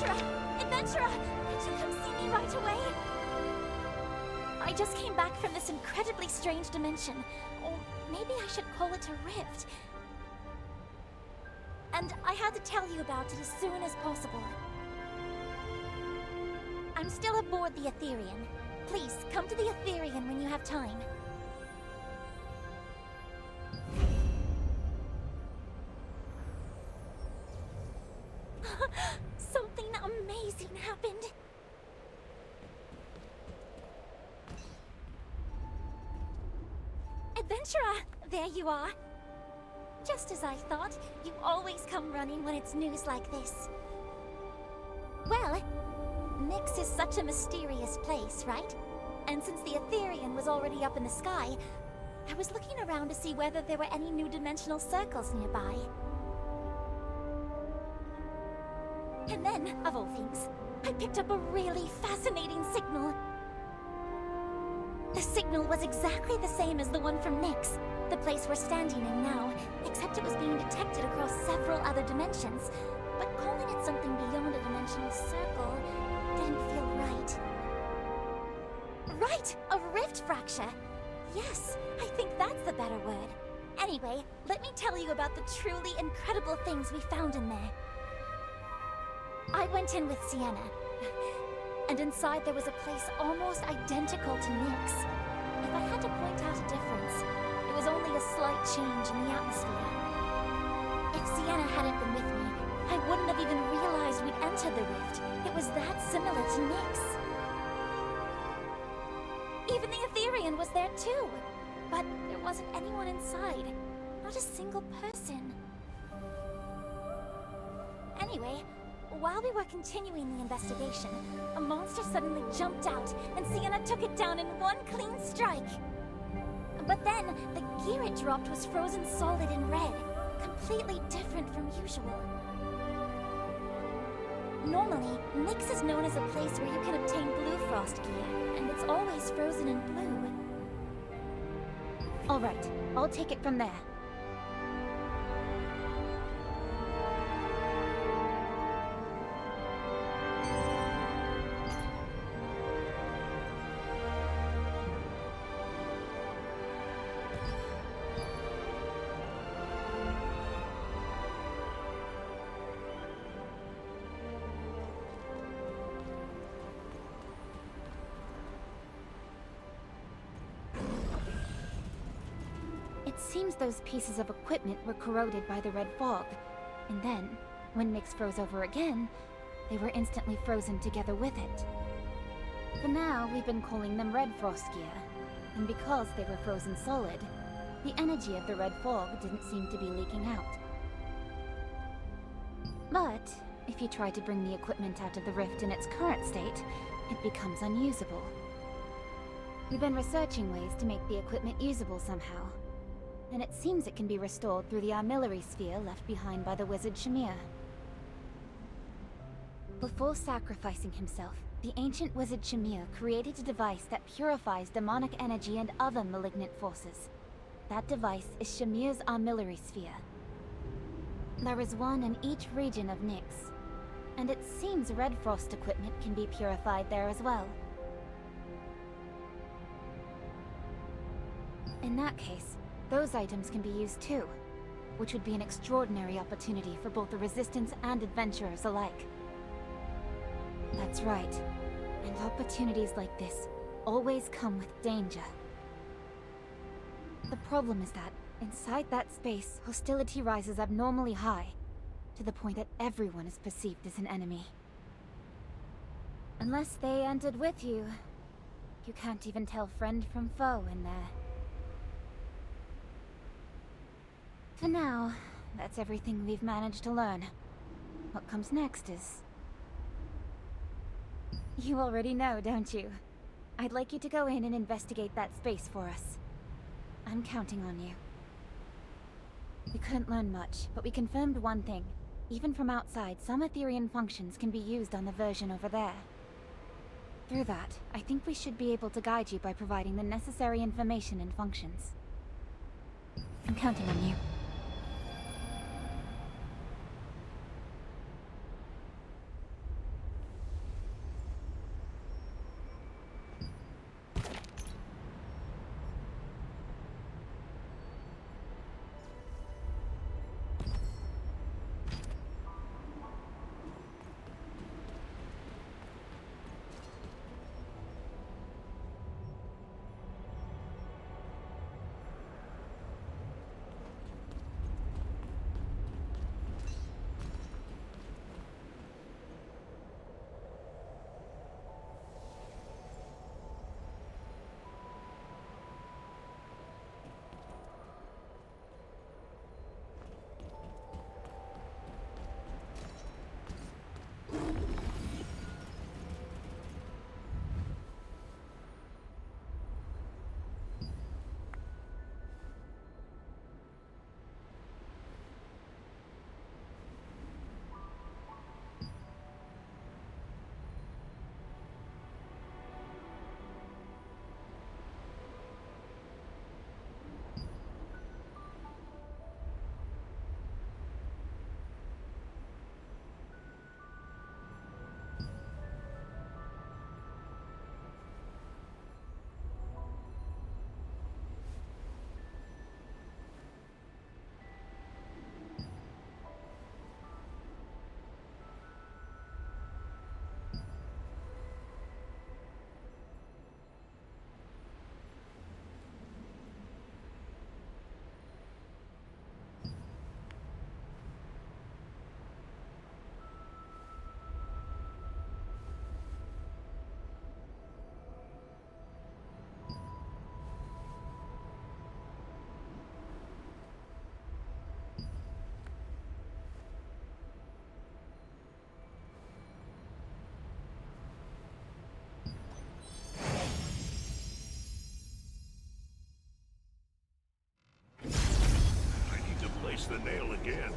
Adventurer! Could you come see me right away? I just came back from this incredibly strange dimension. Or maybe I should call it a rift. And I had to tell you about it as soon as possible. I'm still aboard the Ethereum. Please, come to the Ethereum when you have time. Something amazing happened. Adventurer, there you are. Just as I thought, you always come running when it's news like this. Well, Nyx is such a mysterious place, right? And since the Ethereum was already up in the sky, I was looking around to see whether there were any new dimensional circles nearby. And then, of all things, I picked up a really fascinating signal. The signal was exactly the same as the one from Nyx, the place we're standing in now, except it was being detected across several other dimensions. But calling it something beyond a dimensional circle didn't feel right. Right! A rift fracture! Yes, I think that's the better word. Anyway, let me tell you about the truly incredible things we found in there. I went in with Sienna, and inside there was a place almost identical to Nyx. If I had to point out a difference, it was only a slight change in the atmosphere. If Sienna hadn't been with me, I wouldn't have even realized we'd entered the rift. It was that similar to Nyx. Even the Ethereum was there too, but there wasn't anyone inside. Not a single person. Anyway, while we were continuing the investigation, a monster suddenly jumped out, and Sienna took it down in one clean strike. But then, the gear it dropped was frozen solid in red, completely different from usual. Normally, Nyx is known as a place where you can obtain blue frost gear, and it's always frozen in blue. Alright, I'll take it from there. It seems those pieces of equipment were corroded by the red fog, and then, when Nyx froze over again, they were instantly frozen together with it. For now, we've been calling them red frost gear, and because they were frozen solid, the energy of the red fog didn't seem to be leaking out. But if you try to bring the equipment out of the rift in its current state, it becomes unusable. We've been researching ways to make the equipment usable somehow, and it seems it can be restored through the armillary sphere left behind by the wizard Shamir. Before sacrificing himself, the ancient wizard Shamir created a device that purifies demonic energy and other malignant forces. That device is Shamir's armillary sphere. There is one in each region of Nyx, and it seems Red Frost equipment can be purified there as well. In that case, those items can be used too, which would be an extraordinary opportunity for both the Resistance and adventurers alike. That's right, and opportunities like this always come with danger. The problem is that, inside that space, hostility rises abnormally high, to the point that everyone is perceived as an enemy. Unless they entered with you, you can't even tell friend from foe in there. For now, that's everything we've managed to learn. What comes next is... You already know, don't you? I'd like you to go in and investigate that space for us. I'm counting on you. We couldn't learn much, but we confirmed one thing. Even from outside, some Etherean functions can be used on the version over there. Through that, I think we should be able to guide you by providing the necessary information and functions. I'm counting on you. the nail again.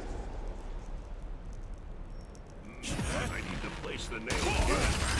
I need to place the nail again.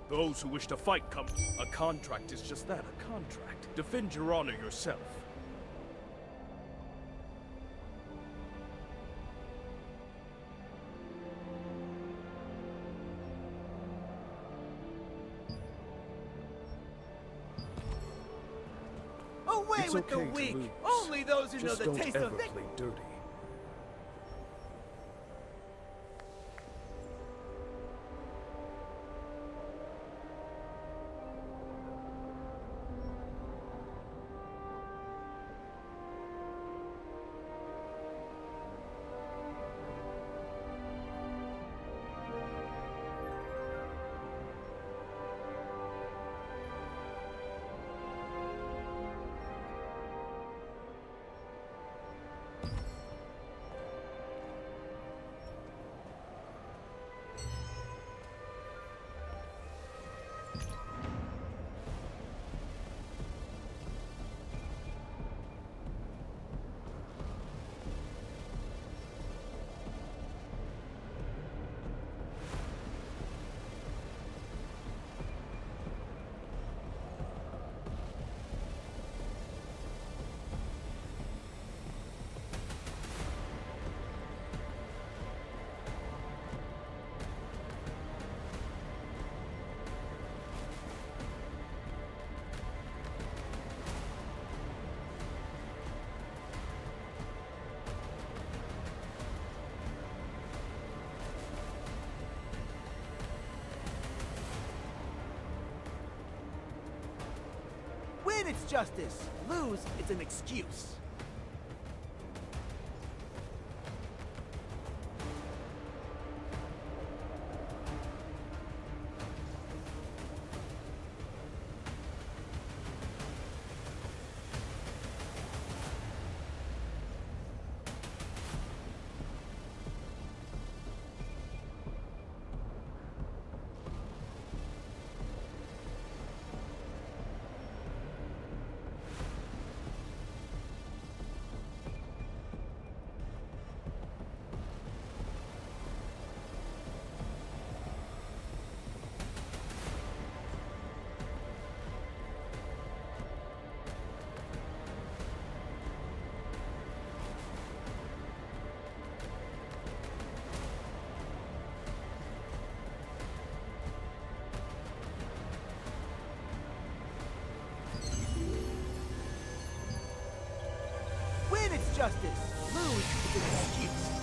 Those who wish to fight come. A contract is just that, a contract. Defend your honor yourself. Away It's with okay the to weak! lose. Only those who Just know don't the taste ever of victory! play dirty. Win, it's justice. Lose, it's an excuse. justice. Lose is an excuse.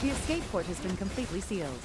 The escape port has been completely sealed.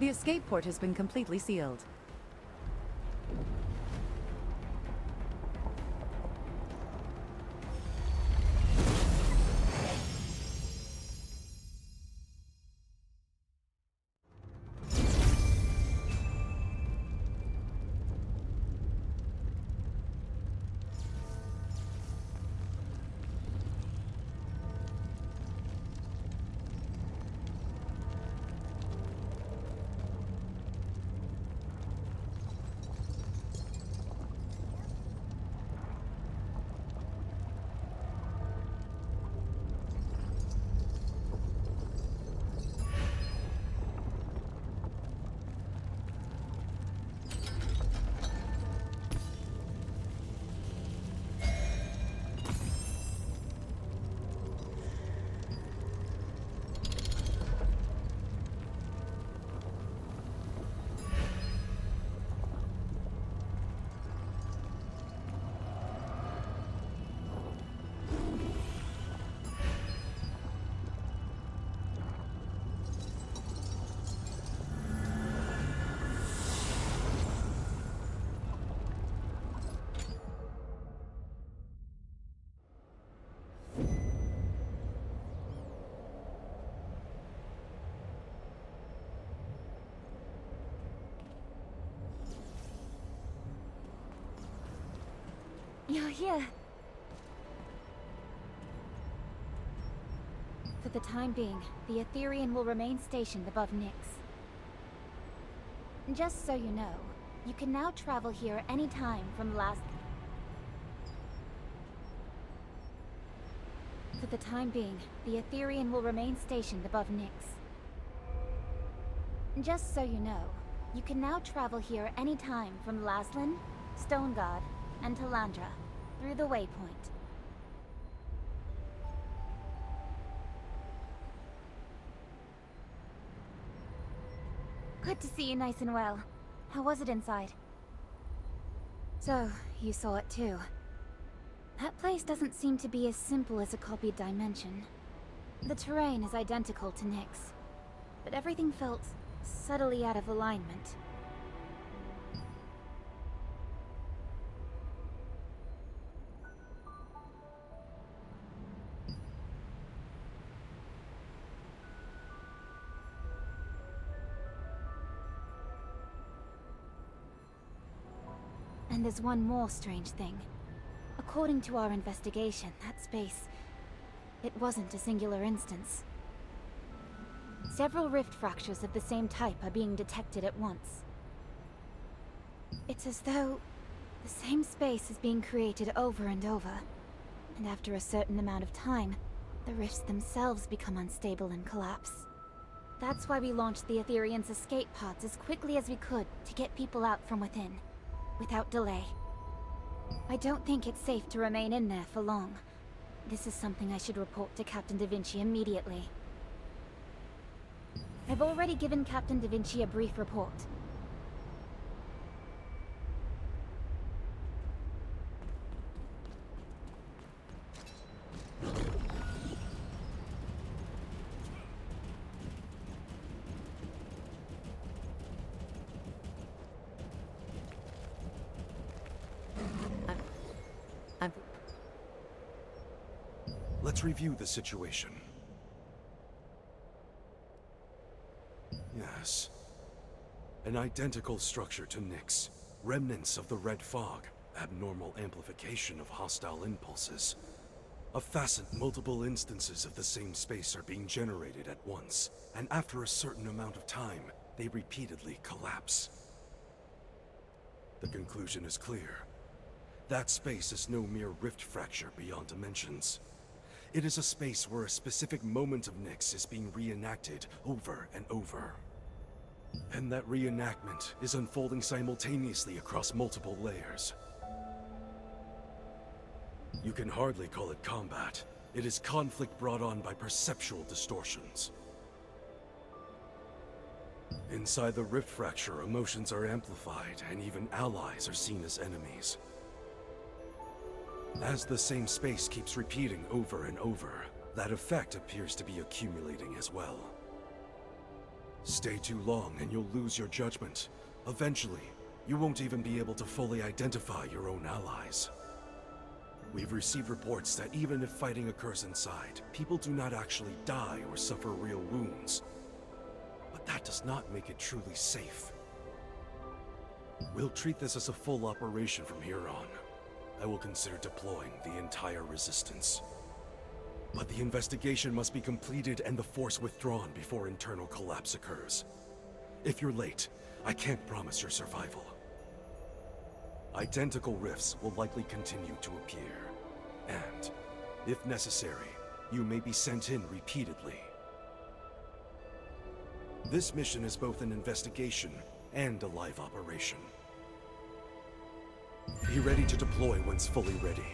The escape port has been completely sealed. You're here. For the time being, the Etherean will remain stationed above Nyx. Just so you know, you can now travel here anytime from last... For the time being, the Etherean will remain stationed above Nyx. Just so you know, you can now travel here anytime from Laslan, Stoneguard, and Talandra, through the waypoint. Good to see you nice and well. How was it inside? So, you saw it too. That place doesn't seem to be as simple as a copied dimension. The terrain is identical to Nyx, but everything felt subtly out of alignment. And there's one more strange thing. According to our investigation, that space, it wasn't a singular instance. Several rift fractures of the same type are being detected at once. It's as though the same space is being created over and over, and after a certain amount of time, the rifts themselves become unstable and collapse. That's why we launched the Ethereum's escape pods as quickly as we could to get people out from within, without delay. I don't think it's safe to remain in there for long. This is something I should report to Captain Da Vinci immediately. I've already given Captain Da Vinci a brief report. Let's review the situation. Yes. An identical structure to Nyx. Remnants of the Red Fog. Abnormal amplification of hostile impulses. A facet, multiple instances of the same space are being generated at once, and after a certain amount of time, they repeatedly collapse. The conclusion is clear. That space is no mere rift fracture beyond dimensions. It is a space where a specific moment of Nyx is being reenacted over and over. And that reenactment is unfolding simultaneously across multiple layers. You can hardly call it combat. It is conflict brought on by perceptual distortions. Inside the rift fracture, emotions are amplified, and even allies are seen as enemies. As the same space keeps repeating over and over, that effect appears to be accumulating as well. Stay too long and you'll lose your judgment. Eventually, you won't even be able to fully identify your own allies. We've received reports that even if fighting occurs inside, people do not actually die or suffer real wounds. But that does not make it truly safe. We'll treat this as a full operation from here on. I will consider deploying the entire resistance. But the investigation must be completed and the force withdrawn before internal collapse occurs. If you're late, I can't promise your survival. Identical rifts will likely continue to appear. And, if necessary, you may be sent in repeatedly. This mission is both an investigation and a live operation. Be ready to deploy once fully ready.